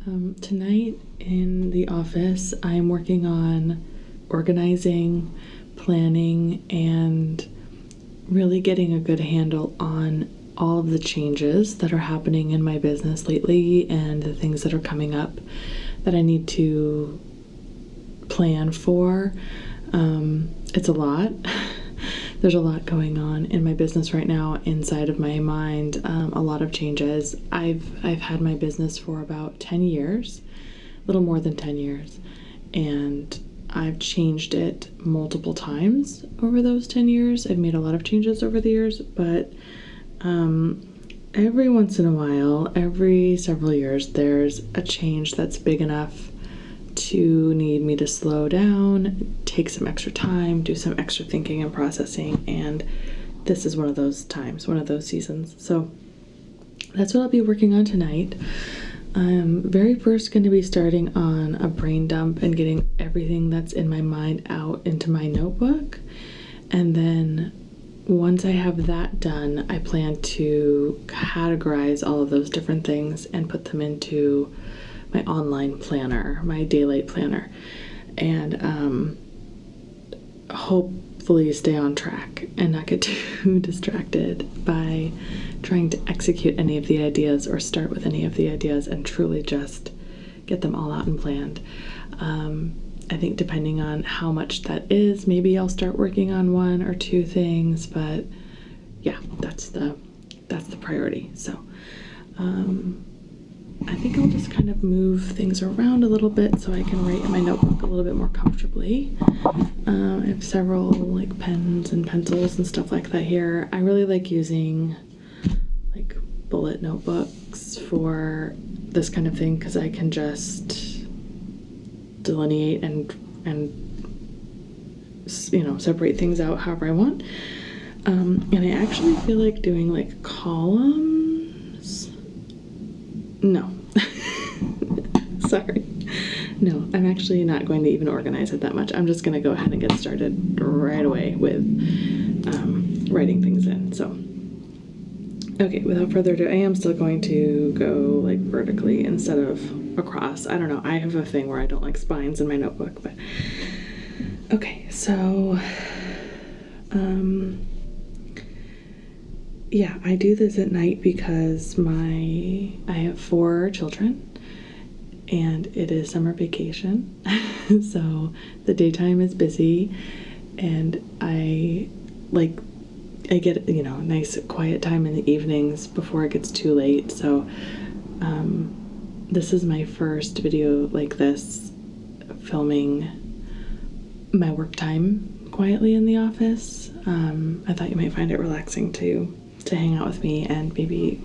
Tonight in the office, I'm working on organizing, planning, and really getting a good handle on all of the changes that are happening in my business lately and the things that are coming up that I need to plan for. It's a lot. There's a lot going on in my business right now inside of my mind, a lot of changes. I've had my business for about 10 years, a little more than 10 years, and I've changed it multiple times over those 10 years. I've made a lot of changes over the years, but every once in a while, every several years, there's a change that's big enough to need me to slow down, take some extra time, do some extra thinking and processing, and this is one of those times, one of those seasons. So that's what I'll be working on tonight. I'm very first going to be starting on a brain dump and getting everything that's in my mind out into my notebook, and then once I have that done, I plan to categorize all of those different things and put them into my online planner, my daylight planner, and hopefully stay on track and not get too distracted by trying to execute any of the ideas or start with any of the ideas, and truly just get them all out and planned. I think depending on how much that is, maybe I'll start working on one or two things, but yeah, that's the priority. So I think I'll just kind of move things around a little bit so I can write in my notebook a little bit more comfortably. I have several like pens and pencils and stuff like that here. I really like using like bullet notebooks for this kind of thing because I can just delineate and separate things out however I want. And I actually feel like doing like columns. No. Sorry. No, I'm actually not going to even organize it that much. I'm just going to go ahead and get started right away with writing things in. So, okay, without further ado, I am still going to go like vertically instead of across. I don't know. I have a thing where I don't like spines in my notebook, but okay, so yeah, I do this at night because I have 4 children and it is summer vacation. So the daytime is busy and I get, nice quiet time in the evenings before it gets too late. So this is my first video like this, filming my work time quietly in the office. I thought you might find it relaxing to hang out with me and maybe,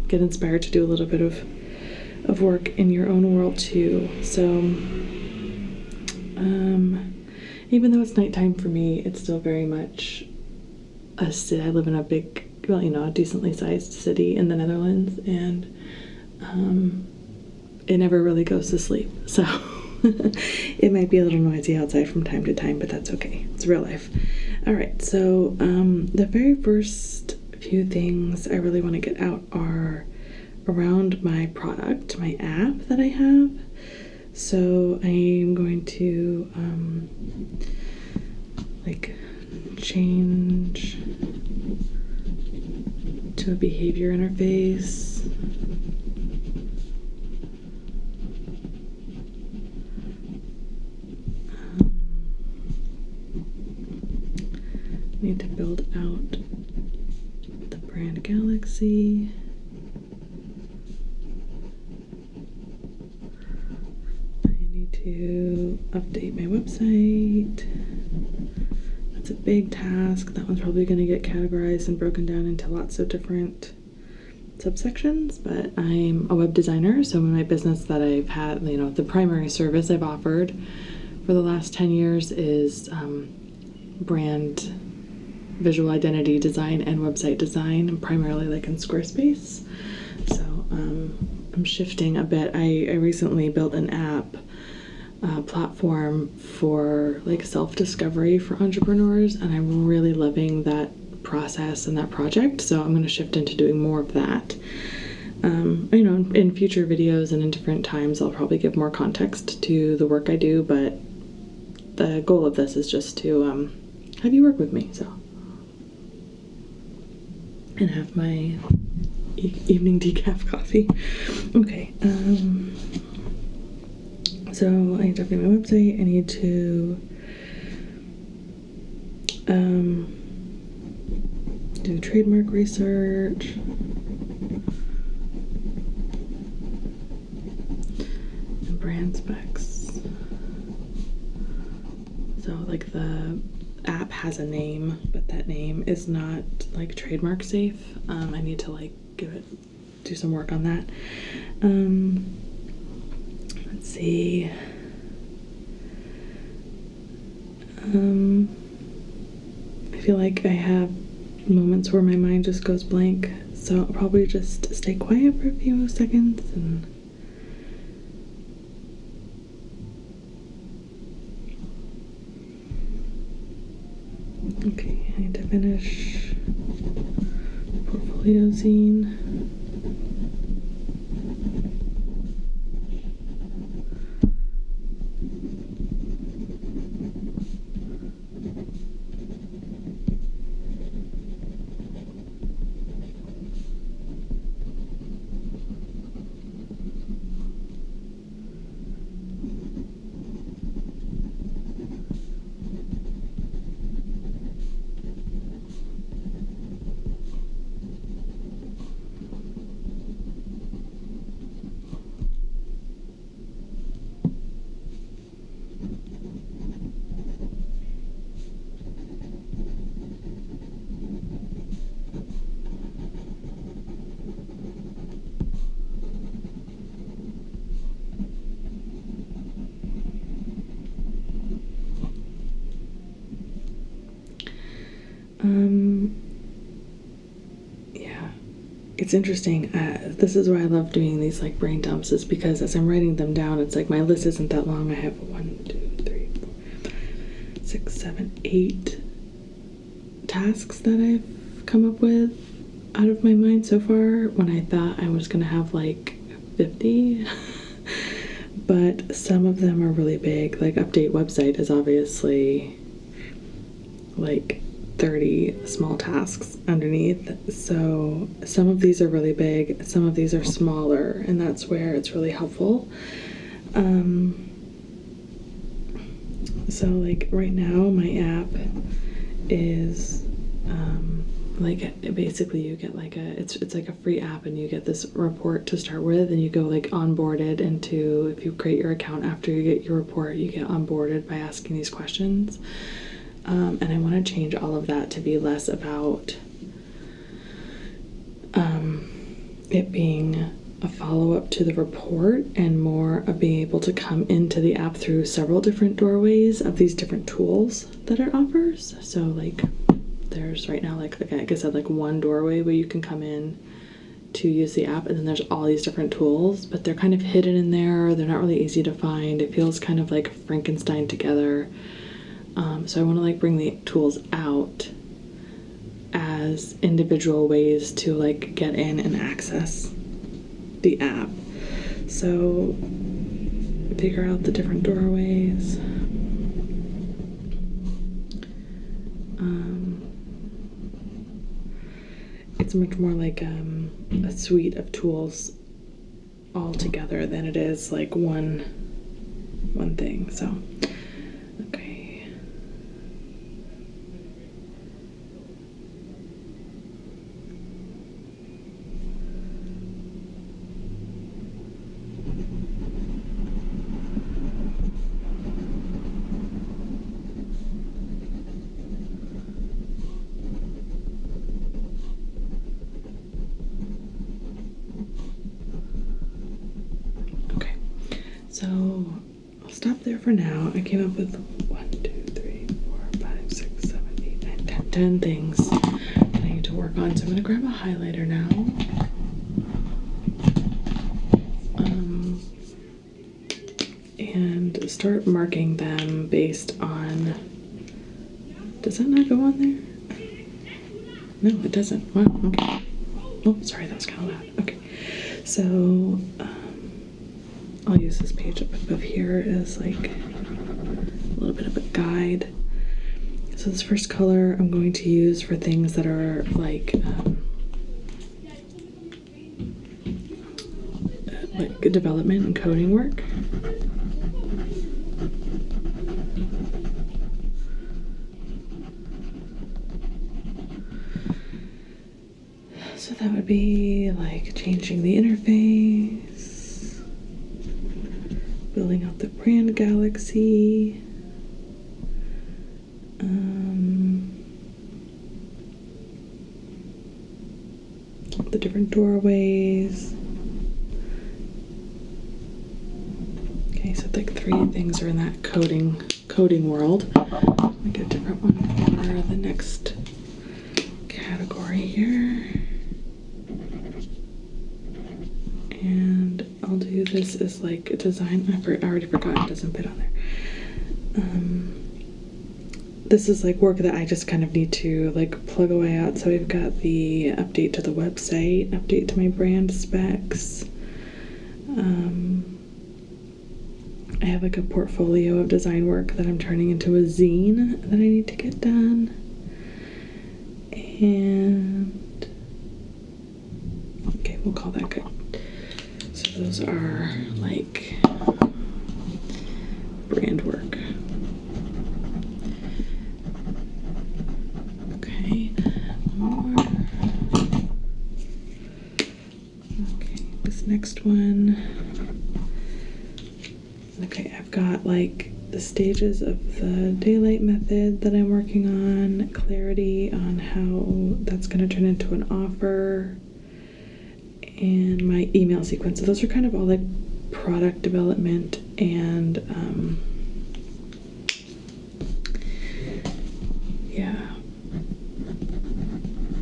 get inspired to do a little bit of work in your own world too. So even though it's nighttime for me, it's still very much a city. I live in a big, a decently sized city in the Netherlands, and it never really goes to sleep. So it might be a little noisy outside from time to time, but that's okay. It's real life. All right, so the very first few things I really want to get out are around my product, my app that I have. So I'm going to change to a behavior interface. Need to build out the brand galaxy. I need to update my website. That's a big task. That one's probably going to get categorized and broken down into lots of different subsections, but I'm a web designer, so in my business that I've had, the primary service I've offered for the last 10 years is brand visual identity design and website design, primarily like in Squarespace. So I'm shifting a bit. I recently built an app platform for like self-discovery for entrepreneurs, and I'm really loving that process and that project, so I'm going to shift into doing more of that. you know, in future videos and in different times, I'll probably give more context to the work I do, but the goal of this is just to have you work with me, so. And have my evening decaf coffee. Okay, so I need to update my website. I need to do trademark research. And brand specs. So like the app has a name, but that name is not like trademark safe. I need to like do some work on that. Let's see. I feel like I have moments where my mind just goes blank, so I'll probably just stay quiet for a few seconds and okay, I need to finish portfolio zine. Yeah, it's interesting. This is why I love doing these like brain dumps, is because as I'm writing them down, it's like my list isn't that long. I have 1, 2, 3, 4, 5, 6, 7, 8 tasks that I've come up with out of my mind so far, when I thought I was gonna have like 50. But some of them are really big. Like update website is obviously like 30 small tasks underneath. So some of these are really big, some of these are smaller, and that's where it's really helpful. So like right now my app is like basically you get like it's like a free app, and you get this report to start with, and you go like onboarded into, if you create your account after you get your report, you get onboarded by asking these questions. And I want to change all of that to be less about it being a follow-up to the report, and more of being able to come into the app through several different doorways of these different tools that it offers. So like there's right now like I said, like one doorway where you can come in to use the app, and then there's all these different tools, but they're kind of hidden in there. They're not really easy to find. It feels kind of like Frankenstein together. So I want to like bring the tools out as individual ways to like get in and access the app. So figure out the different doorways. It's much more like a suite of tools all together than it is like one thing. So okay. So I'll stop there for now. I came up with 1, 2, 3, 4, 5, 6, 7, 8, 9, 10 things that I need to work on. So I'm gonna grab a highlighter now. And start marking them based on, does that not go on there? No, it doesn't. Wow, okay. Oh, sorry, that was kind of loud. Okay. So I'll use this page up above here as like a little bit of a guide. So this first color I'm going to use for things that are like development and coding work. So that would be like changing the interface, building out the brand galaxy, the different doorways. Okay, so like 3 things are in that coding world. Make a different one for the next category here. And I'll do this as like a design. I already forgot, it doesn't fit on there. This is like work that I just kind of need to like plug away out. So we've got the update to the website, update to my brand specs. I have like a portfolio of design work that I'm turning into a zine that I need to get done. And okay, we'll call that good. So those are like brand work. Okay, more. Okay, this next one. Okay, I've got like the stages of the daylight method that I'm working on, clarity on how that's going to turn into an offer, and my email sequence. So those are kind of all like product development and yeah,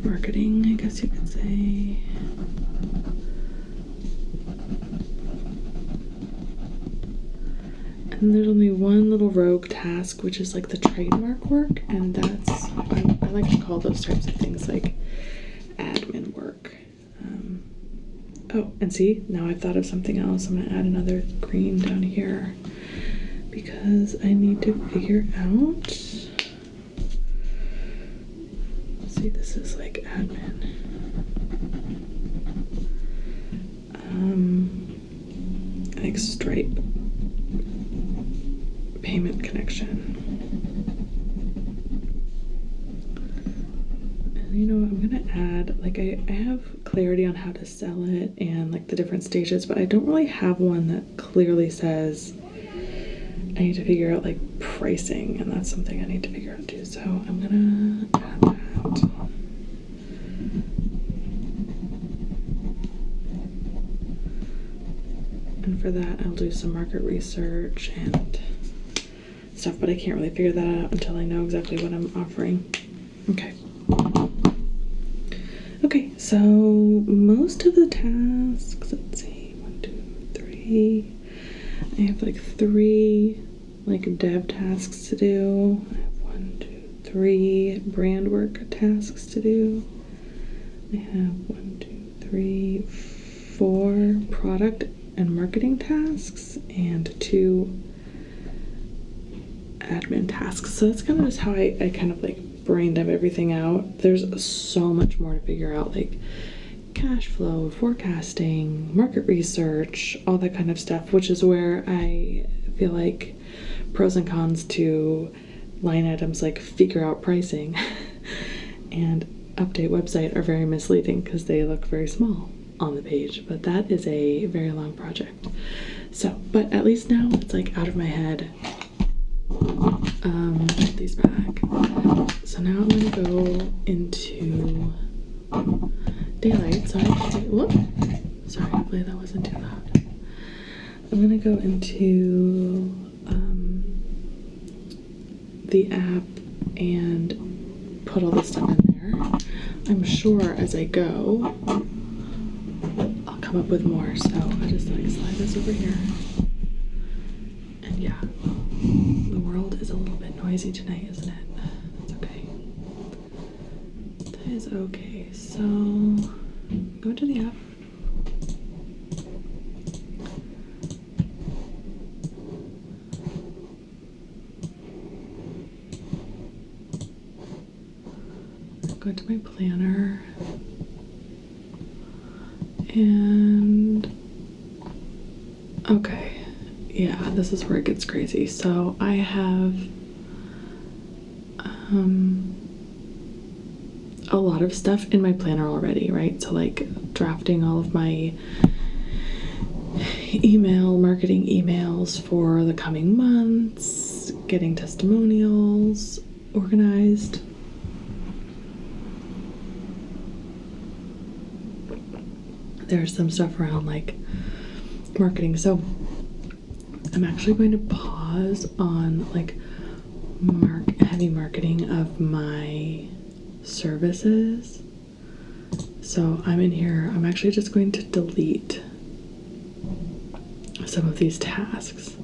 marketing, I guess you could say. And there's only one little rogue task, which is like the trademark work, and that's, I like to call those types of things like admin work. Oh, and see, now I've thought of something else. I'm gonna add another green down here because I need to figure out, let's see, this is like admin. Like Stripe payment connection. And you know what, I'm gonna add, like I have clarity on how to sell it and like the different stages, but I don't really have one that clearly says I need to figure out like pricing, and that's something I need to figure out too. So I'm gonna add that. And for that, I'll do some market research and stuff, but I can't really figure that out until I know exactly what I'm offering. Okay. Okay, so most of the tasks, let's see, 1, 2, 3. I have like 3 like dev tasks to do. I have 1, 2, 3 brand work tasks to do. I have 1, 2, 3, 4 product and marketing tasks and 2 admin tasks. So that's kind of just how I kind of like brain dump everything out. There's so much more to figure out, like cash flow, forecasting, market research, all that kind of stuff, which is where I feel like pros and cons to line items like figure out pricing and update website are very misleading because they look very small on the page, but that is a very long project. So, but at least now it's like out of my head. Put these back. So now I'm gonna go into daylight. Sorry, whoop. Sorry, hopefully that wasn't too loud. I'm gonna go into the app and put all this stuff in there. I'm sure as I go, I'll come up with more. So I just like slide this over here. And yeah, the world is a little bit noisy tonight, isn't it? That's okay. That is okay. So go to the app. go into my planner. And okay, yeah, this is where it gets crazy. So I have a lot of stuff in my planner already, right? So like drafting all of my marketing emails for the coming months, getting testimonials organized. There's some stuff around like marketing. So I'm actually going to pause on like heavy marketing of my services. So I'm in here, I'm actually just going to delete some of these tasks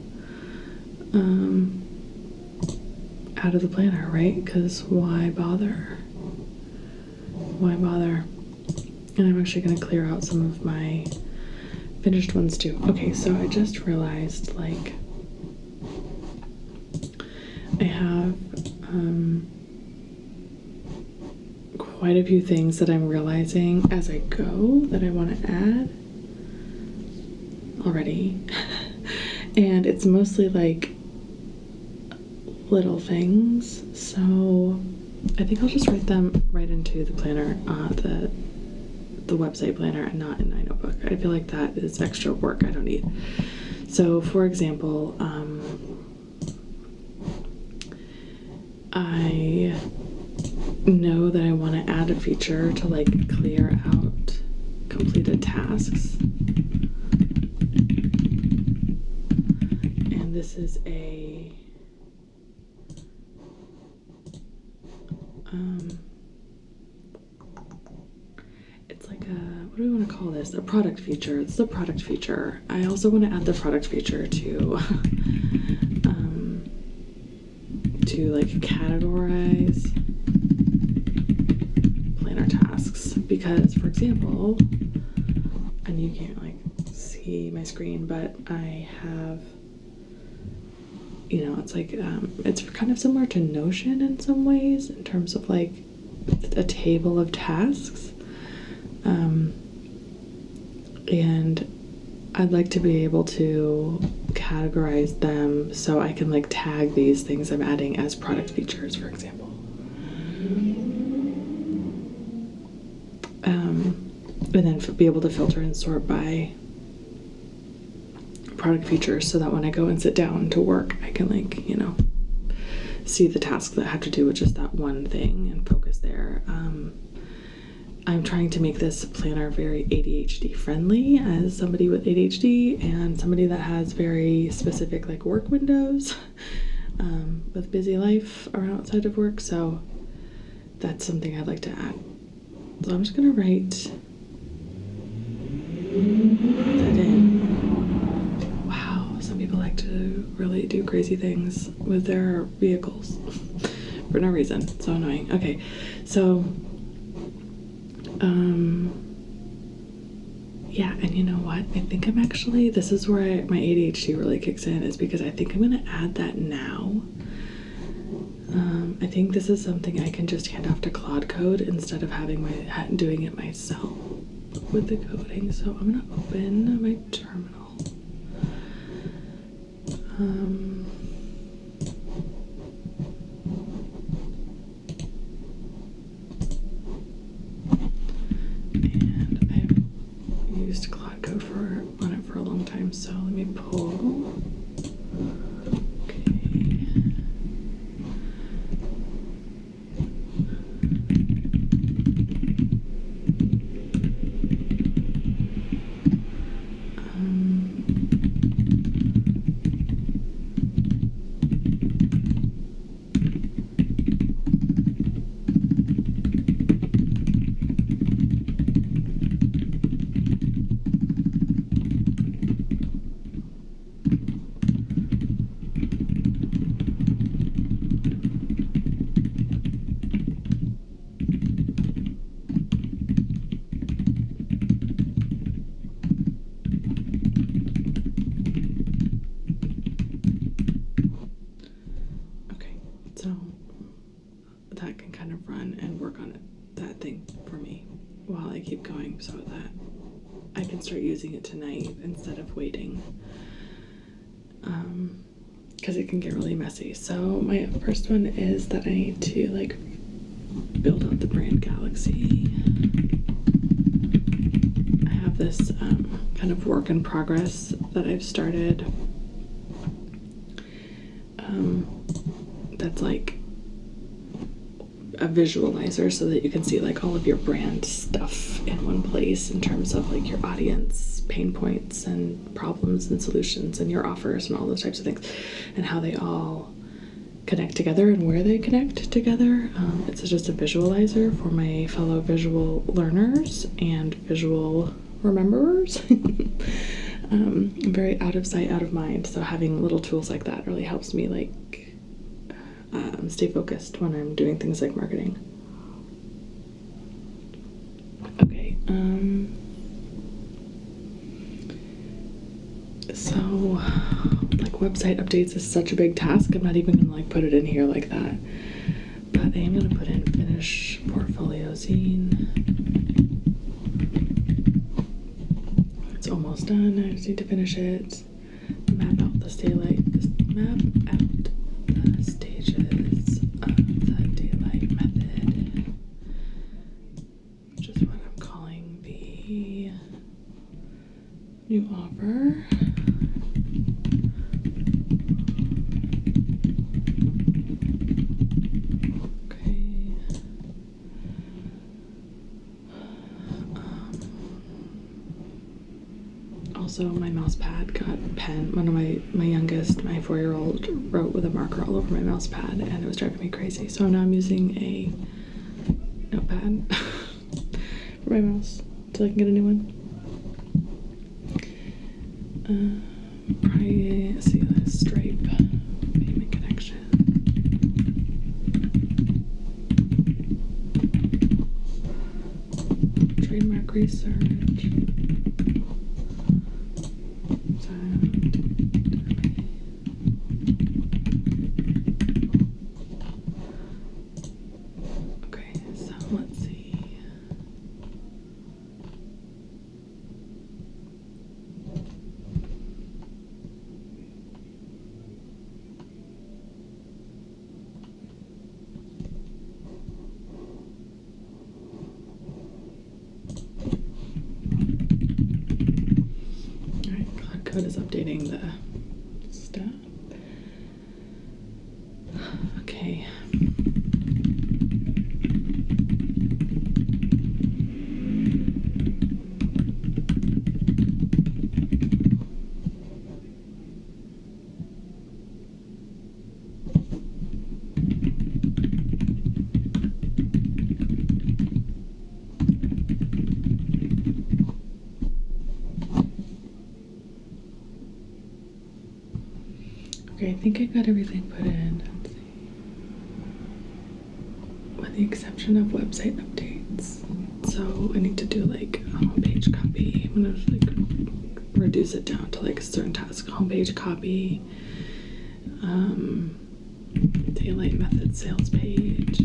out of the planner, right? Because why bother? Why bother? And I'm actually going to clear out some of my finished ones too. Okay, so I just realized like I have quite a few things that I'm realizing as I go that I want to add already. And it's mostly like little things. So I think I'll just write them right into the planner, the website planner, and not in my notebook. I feel like that is extra work I don't need. So for example, I know that I want to add a feature to like clear out completed tasks. And this is a it's like a, what do we want to call this? A product feature. It's a product feature. I also want to add the product feature to like categorize planner tasks, because for example, and you can't like see my screen, but I have, you know, it's like it's kind of similar to Notion in some ways in terms of like a table of tasks, and I'd like to be able to categorize them so I can like tag these things I'm adding as product features, for example. And then be able to filter and sort by product features so that when I go and sit down to work, I can like, you know, see the tasks that have to do with just that one thing and focus there. I'm trying to make this planner very ADHD friendly as somebody with ADHD and somebody that has very specific like work windows with busy life around outside of work. So that's something I'd like to add. So I'm just gonna write that in. Wow, some people like to really do crazy things with their vehicles for no reason. So annoying. Okay, so yeah, and you know what? I think I'm actually, this is where my ADHD really kicks in, is because I think I'm gonna add that now. I think this is something I can just hand off to Claude Code instead of doing it myself with the coding. So I'm gonna open my terminal. And I've used Claude Code on it for a long time, so let me pull. bad thing for me while I keep going so that I can start using it tonight instead of waiting. Because it can get really messy. So my first one is that I need to like build out the brand Galaxy. I have this kind of work in progress that I've started that's like a visualizer so that you can see like all of your brand stuff in one place in terms of like your audience, pain points and problems and solutions and your offers and all those types of things and how they all connect together and where they connect together. It's just a visualizer for my fellow visual learners and visual rememberers. I'm very out of sight, out of mind, so having little tools like that really helps me like stay focused when I'm doing things like marketing. Okay, so like website updates is such a big task. I'm not even gonna like put it in here like that, but I am gonna put in finish portfolio zine. It's almost done. I just need to finish it. Map out the daylight. Map out the stages of the daylight method, which is what I'm calling the new offer. Okay. Also, my mouse pad got pen. One of my youngest, my 4-year-old, wrote with a marker all over my mouse pad, and it was driving me crazy. So now I'm using a notepad for my mouse until I can get a new one. Probably see the Stripe payment connection. Trademark research. Okay, so let's see. Alright, Cloud Code is updating the stuff. Okay. Okay, I think I got everything put in. Let's see. With the exception of website updates. So I need to do like a homepage copy. I'm gonna like reduce it down to like a certain task. Homepage copy, daylight method sales page,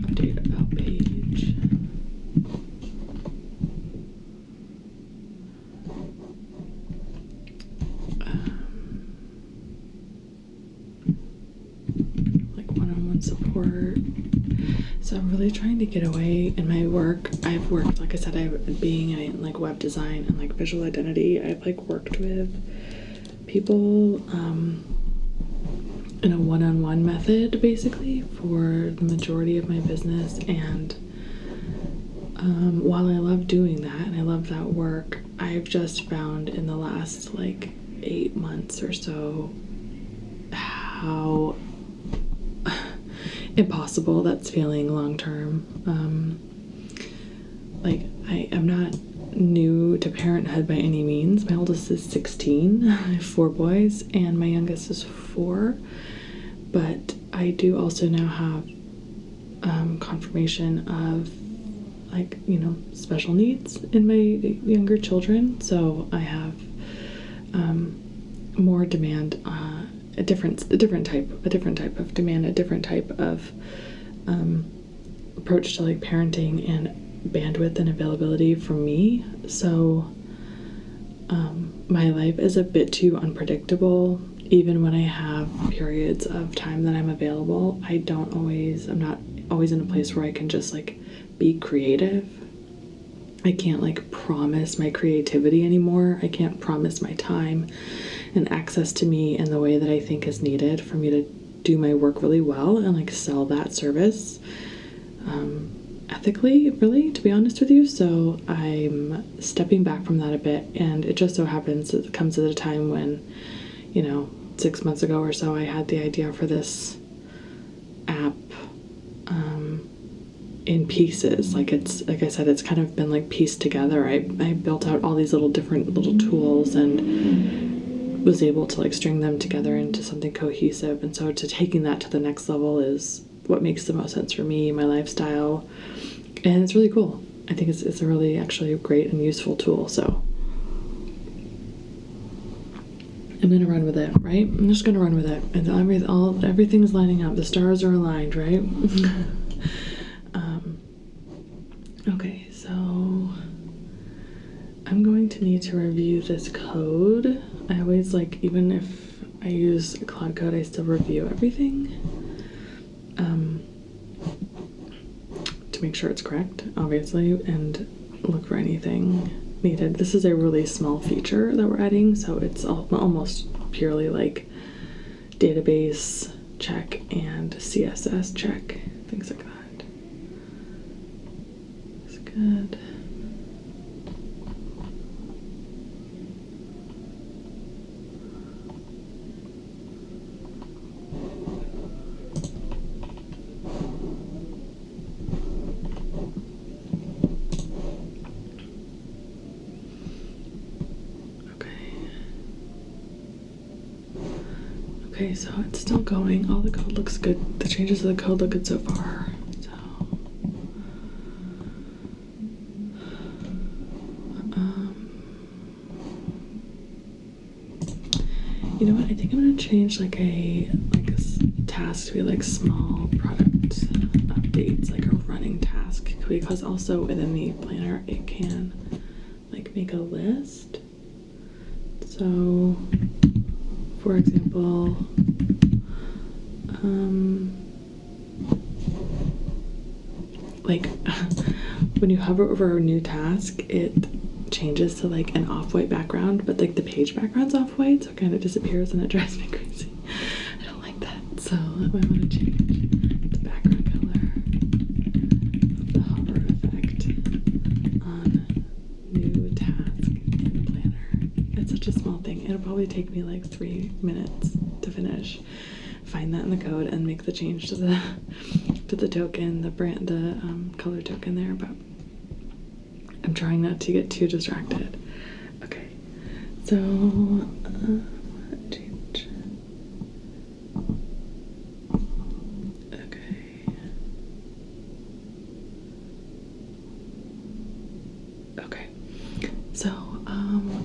update about page. Like one-on-one support. So I'm really trying to get away in my work. I've worked, like I said, being in like web design and like visual identity. I've like worked with people in a one-on-one method basically for the majority of my business, and while I love doing that and I love that work, I've just found in the last like 8 months or so how impossible that's feeling long term. Like I am not new to parenthood by any means. My oldest is 16, I have 4 boys, and my youngest is 4. But I do also now have confirmation of like, you know, special needs in my younger children. So I have more demand, a different type of demand, a different type of approach to like parenting and bandwidth and availability for me. So my life is a bit too unpredictable. Even when I have periods of time that I'm available, I'm not always in a place where I can just like be creative. I can't like promise my creativity anymore. I can't promise my time and access to me in the way that I think is needed for me to do my work really well and like sell that service ethically, really, to be honest with you. So I'm stepping back from that a bit, and it just so happens that it comes at a time when, 6 months ago or so, I had the idea for this app in pieces. Like I said, it's kind of been like pieced together. I built out all these different little tools and was able to like string them together into something cohesive. And so to taking that to the next level is what makes the most sense for me, my lifestyle, and it's really cool. I think it's a really actually a great and useful tool. So I'm gonna run with it, right? I'm just gonna run with it, and everything's lining up. The stars are aligned, right? Okay, so I'm going to need to review this code. I always even if I use Cloud Code, I still review everything to make sure it's correct, obviously, and look for anything needed. This is a really small feature that we're adding, so it's almost purely like database check and CSS check, things like that. It's good. Okay, so it's still going. All the code looks good. The changes to the code look good so far. So, you know what? I think I'm gonna change like a task to be like small product updates, like a running task, because also within the planner it can like make a list. So, for example, when you hover over a new task, it changes to like an off-white background, but like the page background's off-white, so it kind of disappears and it drives me crazy. I don't like that, so I want to change the background color of the hover effect on new task in the planner. It's such a small thing. It'll probably take me like 3 minutes to finish. Find that in the code and make the change to the token, the color token there, but I'm trying not to get too distracted. Okay, so change. Okay, so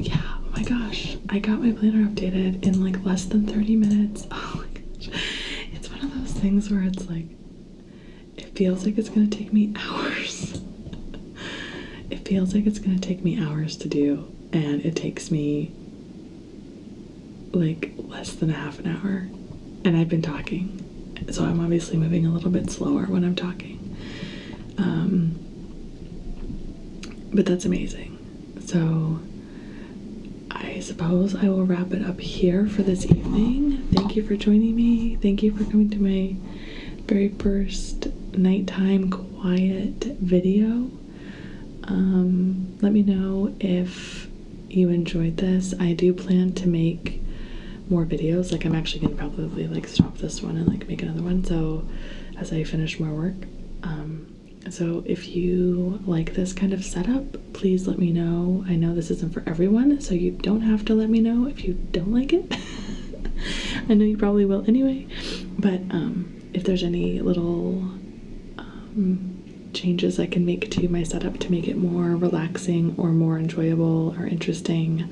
yeah, oh my gosh, I got my planner updated in like less than 30 minutes. Oh my gosh, it's one of those things where it's like, it feels like it's gonna take me hours. It feels like it's gonna take me hours to do, and it takes me like less than a half an hour, and I've been talking, so I'm obviously moving a little bit slower when I'm talking, but that's amazing. So I suppose I will wrap it up here for this evening. Thank you for joining me. Thank you for coming to my very first nighttime quiet video. Let me know if you enjoyed this. I do plan to make more videos. Like, I'm actually gonna probably like stop this one and like make another one, so as I finish more work. So if you like this kind of setup, please let me know. I know this isn't for everyone, so you don't have to let me know if you don't like it. I know you probably will anyway, but if there's any little changes I can make to my setup to make it more relaxing or more enjoyable or interesting,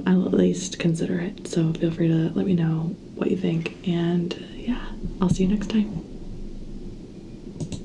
I'll at least consider it. So feel free to let me know what you think, and yeah, I'll see you next time.